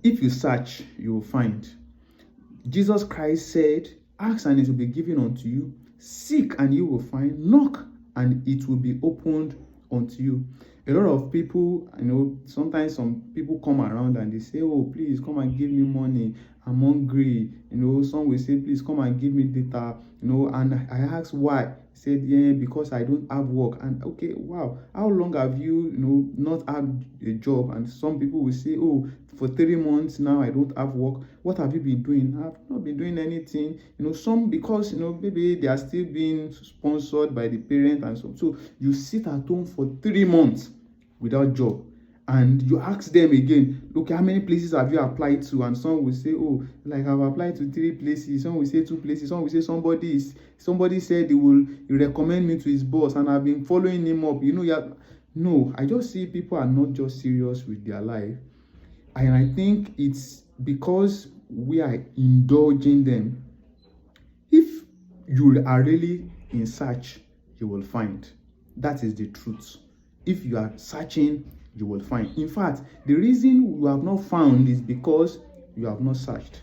If you search, you will find. Jesus Christ said, ask and it will be given unto you. Seek and you will find. Knock and it will be opened unto you. A lot of people, sometimes some people come around and they say, oh, please come and give me money. I'm hungry. Some will say, please come and give me data. And I asked why. He said, yeah, because I don't have work. And okay, wow, how long have you, not had a job? And some people will say, oh, for 3 months now I don't have work. What have you been doing? I've not been doing anything. Some because maybe they are still being sponsored by the parent and so you sit at home for 3 months without job, and you ask them again, look, how many places have you applied to? And some will say, oh, like I've applied to 3 places. Some will say 2 places. Some will say somebody said he will recommend me to his boss and I've been following him up. No, I just see people are not just serious with their life. And I think it's because we are indulging them. If you are really in search, you will find. That is the truth. If you are searching, you will find. In fact, the reason you have not found is because you have not searched.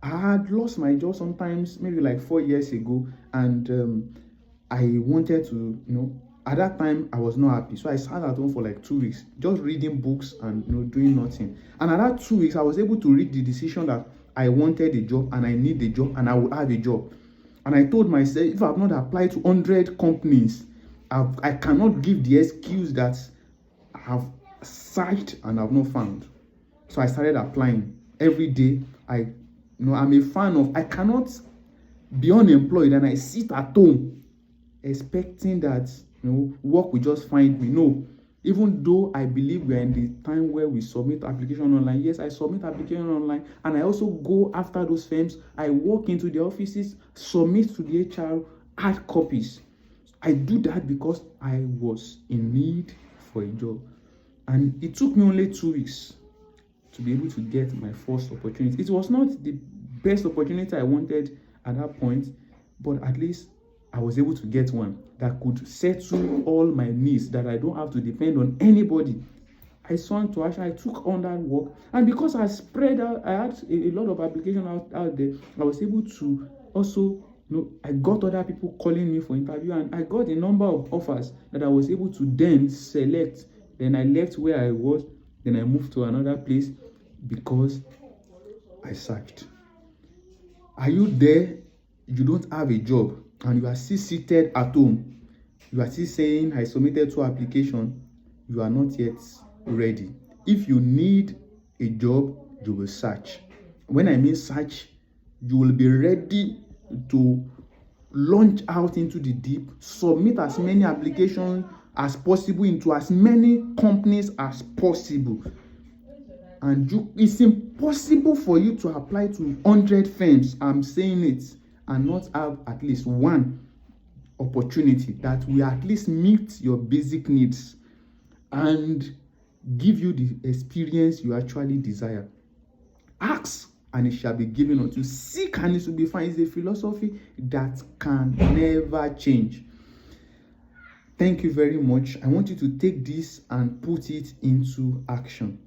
I had lost my job sometimes, maybe like 4 years ago, and I wanted to, at that time I was not happy. So I sat at home for like 2 weeks, just reading books and doing nothing. And at that 2 weeks, I was able to reach the decision that I wanted a job and I need a job and I will have a job. And I told myself, if I have not applied to 100 companies, I cannot give the excuse that I have searched and have not found. So I started applying every day. I'm a fan of, I cannot be unemployed and I sit at home expecting that work will just find me. No, even though I believe we are in the time where we submit application online. Yes, I submit application online, and I also go after those firms. I walk into the offices, submit to the HR, add copies. I do that because I was in need for a job. And it took me only 2 weeks to be able to get my first opportunity. It was not the best opportunity I wanted at that point, but at least I was able to get one that could settle all my needs, that I don't have to depend on anybody. I swung to action. I took on that work, and because I spread out, I had a lot of applications out there. I was able to also, I got other people calling me for interview, and I got a number of offers that I was able to then select. Then I left where I was. Then I moved to another place because I searched. Are you there? You don't have a job and you are still seated at home. You are still saying, I submitted 2 applications. You are not yet ready. If you need a job, you will search. When I mean search, you will be ready to launch out into the deep, submit as many applications as possible into as many companies as possible. And it's impossible for you to apply to 100 firms, I'm saying it, and not have at least one opportunity that will at least meet your basic needs and give you the experience you actually desire. Ask and it shall be given unto you. Seek and it will be found. It's a philosophy that can never change. Thank you very much. I want you to take this and put it into action.